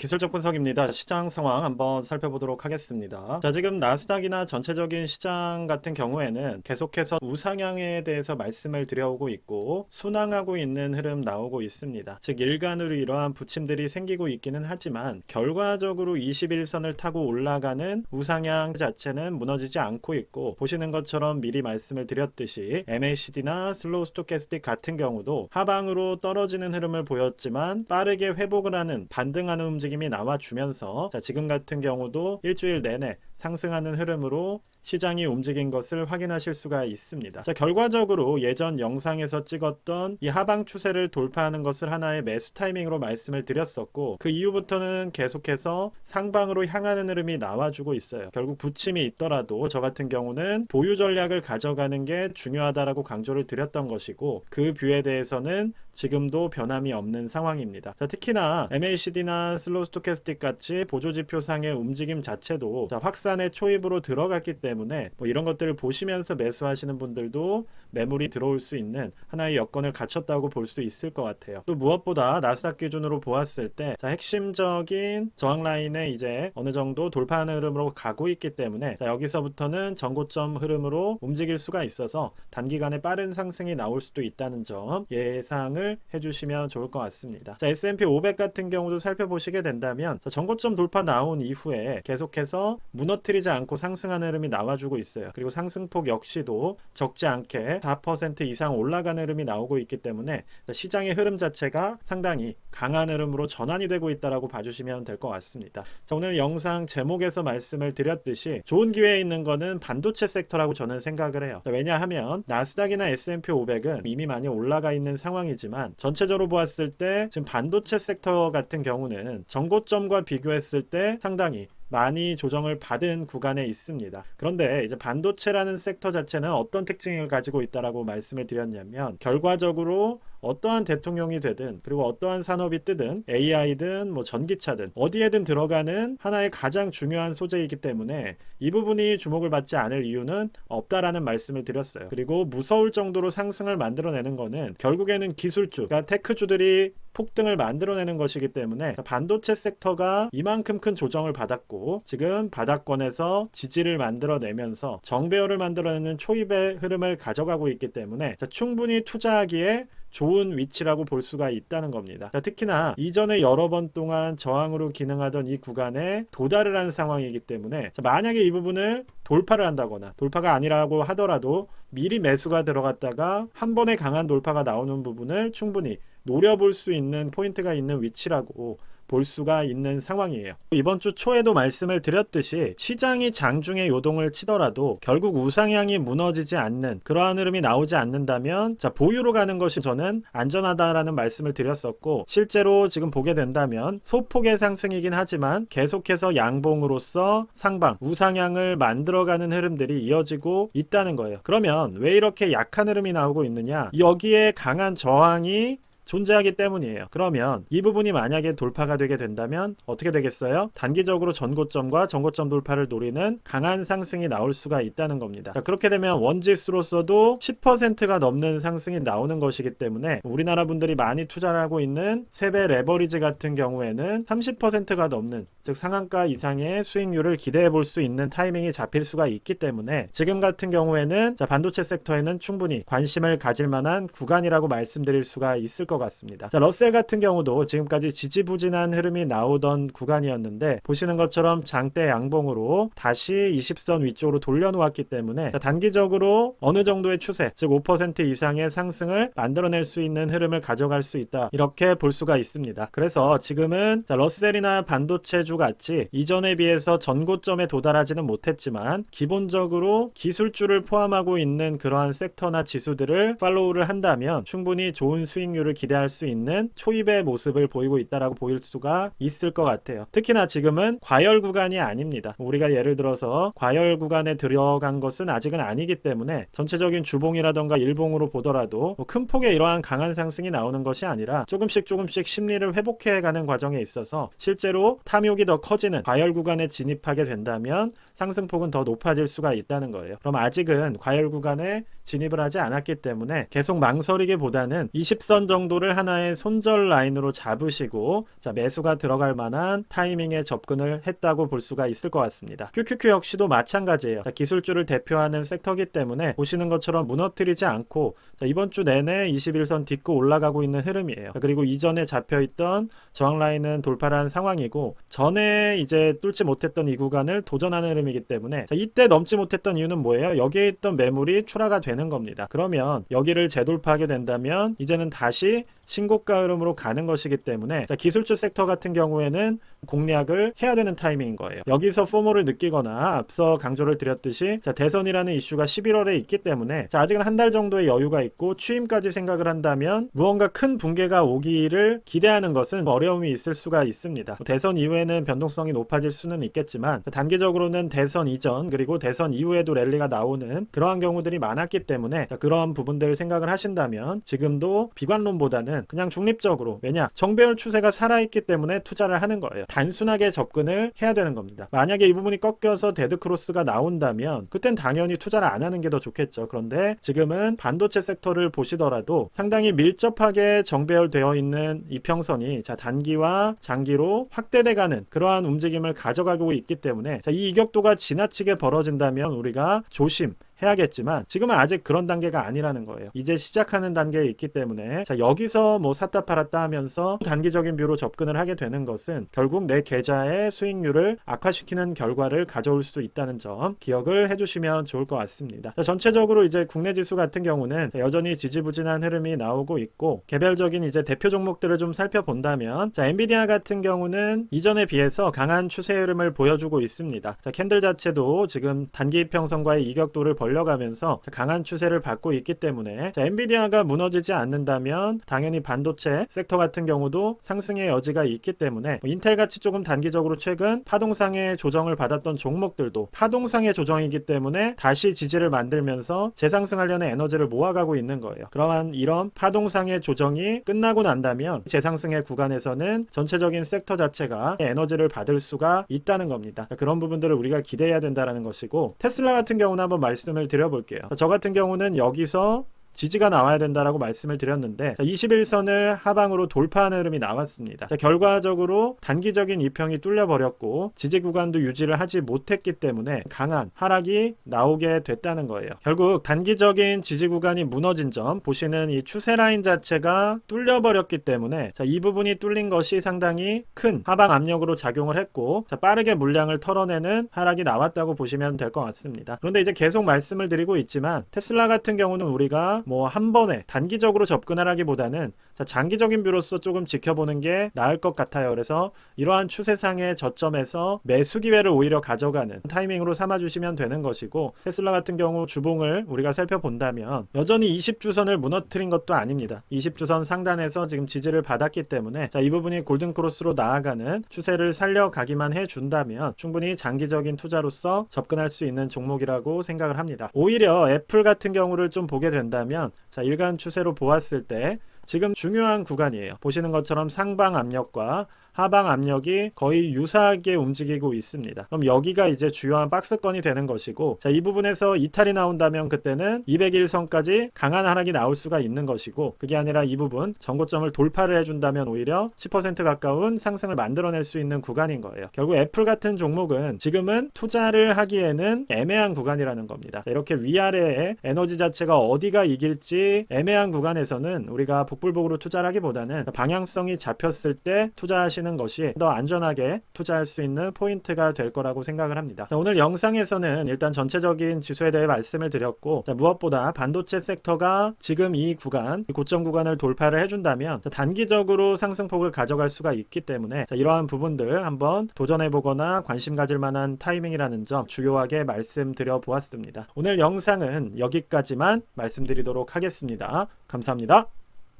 기술적 분석입니다. 시장 상황 한번 살펴보도록 하겠습니다. 자, 지금 나스닥이나 전체적인 시장 같은 경우에는 계속해서 우상향에 대해서 말씀을 드려오고 있고 순항하고 있는 흐름 나오고 있습니다. 즉 일간으로 이러한 부침들이 생기고 있기는 하지만 결과적으로 21선을 타고 올라가는 우상향 자체는 무너지지 않고 있고, 보시는 것처럼 미리 말씀을 드렸듯이 MACD나 슬로우 스토캐스틱 같은 경우도 하방으로 떨어지는 흐름을 보였지만 빠르게 회복을 하는 반등하는 움직임이 나와주면서, 자, 지금 같은 경우도 일주일 내내 상승하는 흐름으로 시장이 움직인 것을 확인하실 수가 있습니다. 자, 결과적으로 예전 영상에서 찍었던 이 하방 추세를 돌파하는 것을 하나의 매수 타이밍으로 말씀을 드렸었고, 그 이후부터는 계속해서 상방으로 향하는 흐름이 나와주고 있어요. 결국 부침이 있더라도 저 같은 경우는 보유 전략을 가져가는 게 중요하다라고 강조를 드렸던 것이고, 그 뷰에 대해서는 지금도 변함이 없는 상황입니다. 자, 특히나 MACD나 슬로우 스토캐스틱 같이 보조지표상의 움직임 자체도 확산의 초입으로 들어갔기 때문에 이런 것들을 보시면서 매수하시는 분들도 매물이 들어올 수 있는 하나의 여건을 갖췄다고 볼 수 있을 것 같아요. 또 무엇보다 나스닥 기준으로 보았을 때, 자, 핵심적인 저항 라인에 이제 어느 정도 돌파하는 흐름으로 가고 있기 때문에, 자, 여기서부터는 전고점 흐름으로 움직일 수가 있어서 단기간에 빠른 상승이 나올 수도 있다는 점 예상을 해주시면 좋을 것 같습니다. 자, S&P 500 같은 경우도 살펴보시게 된다면, 자, 전고점 돌파 나온 이후에 계속해서 무너뜨리지 않고 상승하는 흐름이 나와주고 있어요. 그리고 상승폭 역시도 적지 않게 4% 이상 올라가는 흐름이 나오고 있기 때문에, 자, 시장의 흐름 자체가 상당히 강한 흐름으로 전환이 되고 있다라고 봐주시면 될 것 같습니다. 자, 오늘 영상 제목에서 말씀을 드렸듯이 좋은 기회에 있는 거는 반도체 섹터라고 저는 생각을 해요. 자, 왜냐하면 나스닥이나 S&P 500은 이미 많이 올라가 있는 상황이지만 전체적으로 보았을 때 지금 반도체 섹터 같은 경우는 전고점과 비교했을 때 상당히 많이 조정을 받은 구간에 있습니다. 그런데 이제 반도체라는 섹터 자체는 어떤 특징을 가지고 있다라고 말씀을 드렸냐면, 결과적으로 어떠한 대통령이 되든, 그리고 어떠한 산업이 뜨든, AI든 뭐 전기차든 어디에든 들어가는 하나의 가장 중요한 소재이기 때문에 이 부분이 주목을 받지 않을 이유는 없다라는 말씀을 드렸어요. 그리고 무서울 정도로 상승을 만들어내는 거는 결국에는 기술주, 그러니까 테크주들이 폭등을 만들어내는 것이기 때문에, 반도체 섹터가 이만큼 큰 조정을 받았고 지금 바닥권에서 지지를 만들어내면서 정배열을 만들어내는 초입의 흐름을 가져가고 있기 때문에, 충분히 투자하기에 좋은 위치라고 볼 수가 있다는 겁니다. 자, 특히나 이전에 여러 번 동안 저항으로 기능하던 이 구간에 도달을 한 상황이기 때문에, 만약에 이 부분을 돌파를 한다거나, 돌파가 아니라고 하더라도 미리 매수가 들어갔다가 한 번에 강한 돌파가 나오는 부분을 충분히 노려볼 수 있는 포인트가 있는 위치라고 볼 수가 있는 상황이에요. 이번 주 초에도 말씀을 드렸듯이 시장이 장중에 요동을 치더라도 결국 우상향이 무너지지 않는 그러한 흐름이 나오지 않는다면, 자, 보유로 가는 것이 저는 안전하다라는 말씀을 드렸었고, 실제로 지금 보게 된다면 소폭의 상승이긴 하지만 계속해서 양봉으로서 상방 우상향을 만들어가는 흐름들이 이어지고 있다는 거예요. 그러면 왜 이렇게 약한 흐름이 나오고 있느냐? 여기에 강한 저항이 존재하기 때문이에요. 그러면 이 부분이 만약에 돌파가 되게 된다면 어떻게 되겠어요? 단기적으로 전고점과 전고점 돌파를 노리는 강한 상승이 나올 수가 있다는 겁니다. 자, 그렇게 되면 원지수로서도 10%가 넘는 상승이 나오는 것이기 때문에 우리나라 분들이 많이 투자를 하고 있는 세배 레버리지 같은 경우에는 30%가 넘는, 즉 상한가 이상의 수익률을 기대해 볼 수 있는 타이밍이 잡힐 수가 있기 때문에, 지금 같은 경우에는, 자, 반도체 섹터에는 충분히 관심을 가질 만한 구간이라고 말씀드릴 수가 있을 것 같습니다. 자, 러셀 같은 경우도 지금까지 지지부진한 흐름이 나오던 구간이었는데, 보시는 것처럼 장대 양봉으로 다시 20선 위쪽으로 돌려놓았기 때문에, 자, 단기적으로 어느 정도의 추세, 즉 5% 이상의 상승을 만들어낼 수 있는 흐름을 가져갈 수 있다, 이렇게 볼 수가 있습니다. 그래서 지금은, 자, 러셀이나 반도체주 같이 이전에 비해서 전고점에 도달하지는 못했지만 기본적으로 기술주를 포함하고 있는 그러한 섹터나 지수들을 팔로우를 한다면 충분히 좋은 수익률을 기대할 수 있는 초입의 모습을 보이고 있다라고 보일 수가 있을 것 같아요. 특히나 지금은 과열 구간이 아닙니다. 우리가 예를 들어서 과열 구간에 들어간 것은 아직은 아니기 때문에 전체적인 주봉이라던가 일봉으로 보더라도 큰 폭의 이러한 강한 상승이 나오는 것이 아니라 조금씩 심리를 회복해가는 과정에 있어서 실제로 탐욕이 더 커지는 과열 구간에 진입하게 된다면 상승폭은 더 높아질 수가 있다는 거예요. 그럼 아직은 과열 구간에 진입을 하지 않았기 때문에 계속 망설이기보다는 20선 정도를 하나의 손절 라인으로 잡으시고 매수가 들어갈 만한 타이밍에 접근을 했다고 볼 수가 있을 것 같습니다. QQQ 역시도 마찬가지예요. 기술주를 대표하는 섹터이기 때문에 보시는 것처럼 무너뜨리지 않고 이번 주 내내 21선 딛고 올라가고 있는 흐름이에요. 그리고 이전에 잡혀있던 저항 라인은 돌파를 한 상황이고, 전에 이제 뚫지 못했던 이 구간을 도전하는 흐름이기 때문에 이때 넘지 못했던 이유는 뭐예요? 여기에 있던 매물이 출하가 되는 겁니다. 그러면 여기를 재돌파하게 된다면 이제는 다시 신고가 흐름으로 가는 것이기 때문에 기술주 섹터 같은 경우에는 공략을 해야 되는 타이밍인 거예요. 여기서 포모를 느끼거나 앞서 강조를 드렸듯이 대선이라는 이슈가 11월에 있기 때문에 아직은 한 달 정도의 여유가 있고 취임까지 생각을 한다면 무언가 큰 붕괴가 오기를 기대하는 것은 어려움이 있을 수가 있습니다. 대선 이후에는 변동성이 높아질 수는 있겠지만 단기적으로는 대선 이전 그리고 대선 이후에도 랠리가 나오는 그러한 경우들이 많았기 때문에 그러한 부분들을 생각을 하신다면 지금도 비관론보다는 그냥 중립적으로, 왜냐 정배열 추세가 살아있기 때문에 투자를 하는 거예요. 단순하게 접근을 해야 되는 겁니다. 만약에 이 부분이 꺾여서 데드크로스가 나온다면 그땐 당연히 투자를 안 하는 게 더 좋겠죠. 그런데 지금은 반도체 섹터를 보시더라도 상당히 밀접하게 정배열되어 있는 이평선이 단기와 장기로 확대돼가는 그러한 움직임을 가져가고 있기 때문에 이 이격도가 지나치게 벌어진다면 우리가 조심해야겠지만 지금은 아직 그런 단계가 아니라는 거예요. 이제 시작하는 단계에 있기 때문에 여기서 뭐 샀다 팔았다 하면서 단기적인 뷰로 접근을 하게 되는 것은 결국 내 계좌의 수익률을 악화시키는 결과를 가져올 수 있다는 점 기억을 해주시면 좋을 것 같습니다. 전체적으로 이제 국내 지수 같은 경우는 여전히 지지부진한 흐름이 나오고 있고, 개별적인 이제 대표 종목들을 좀 살펴본다면 엔비디아 같은 경우는 이전에 비해서 강한 추세 흐름을 보여주고 있습니다. 캔들 자체도 지금 단기 이평선과의 이격도를 벌려가면서 강한 추세를 받고 있기 때문에 엔비디아가 무너지지 않는다면 당연히 반도체 섹터 같은 경우도 상승의 여지가 있기 때문에 인텔같이 조금 단기적으로 최근 파동상의 조정을 받았던 종목들도 파동상의 조정이기 때문에 다시 지지를 만들면서 재상승하려는 에너지를 모아가고 있는 거예요. 그러한 이런 파동상의 조정이 끝나고 난다면 재상승의 구간에서는 전체적인 섹터 자체가 에너지를 받을 수가 있다는 겁니다. 그런 부분들을 우리가 기대해야 된다는 것이고, 테슬라 같은 경우는 한번 말씀을 드려볼게요. 저 같은 경우는 여기서 지지가 나와야 된다라고 말씀을 드렸는데 21선을 하방으로 돌파하는 흐름이 나왔습니다. 결과적으로 단기적인 이평이 뚫려버렸고 지지 구간도 유지를 하지 못했기 때문에 강한 하락이 나오게 됐다는 거예요. 결국 단기적인 지지 구간이 무너진 점, 보시는 이 추세 라인 자체가 뚫려버렸기 때문에 이 부분이 뚫린 것이 상당히 큰 하방 압력으로 작용을 했고 빠르게 물량을 털어내는 하락이 나왔다고 보시면 될 것 같습니다. 그런데 이제 계속 말씀을 드리고 있지만 테슬라 같은 경우는 우리가 뭐 한 번에 단기적으로 접근을 하기보다는 장기적인 뷰로서 조금 지켜보는 게 나을 것 같아요. 그래서 이러한 추세상의 저점에서 매수 기회를 오히려 가져가는 타이밍으로 삼아주시면 되는 것이고, 테슬라 같은 경우 주봉을 우리가 살펴본다면 여전히 20주선을 무너뜨린 것도 아닙니다. 20주선 상단에서 지금 지지를 받았기 때문에 이 부분이 골든크로스로 나아가는 추세를 살려가기만 해준다면 충분히 장기적인 투자로서 접근할 수 있는 종목이라고 생각을 합니다. 오히려 애플 같은 경우를 좀 보게 된다면 일간 추세로 보았을 때 지금 중요한 구간이에요. 보시는 것처럼 상방 압력과 하방 압력이 거의 유사하게 움직이고 있습니다. 그럼 여기가 이제 주요한 박스권이 되는 것이고, 이 부분에서 이탈이 나온다면 그때는 201선까지 강한 하락이 나올 수가 있는 것이고, 그게 아니라 이 부분 전고점을 돌파를 해준다면 오히려 10% 가까운 상승을 만들어낼 수 있는 구간인 거예요. 결국 애플 같은 종목은 지금은 투자를 하기에는 애매한 구간이라는 겁니다. 이렇게 위아래의 에너지 자체가 어디가 이길지 애매한 구간에서는 우리가 복불복으로 투자를 하기보다는 방향성이 잡혔을 때 투자하시는 것이 더 안전하게 투자할 수 있는 포인트가 될 거라고 생각을 합니다. 오늘 영상에서는 일단 전체적인 지수에 대해 말씀을 드렸고, 무엇보다 반도체 섹터가 지금 이 구간, 이 고점 구간을 돌파를 해준다면 단기적으로 상승폭을 가져갈 수가 있기 때문에 이러한 부분들 한번 도전해보거나 관심 가질 만한 타이밍이라는 점 중요하게 말씀드려 보았습니다. 오늘 영상은 여기까지만 말씀드리도록 하겠습니다. 감사합니다.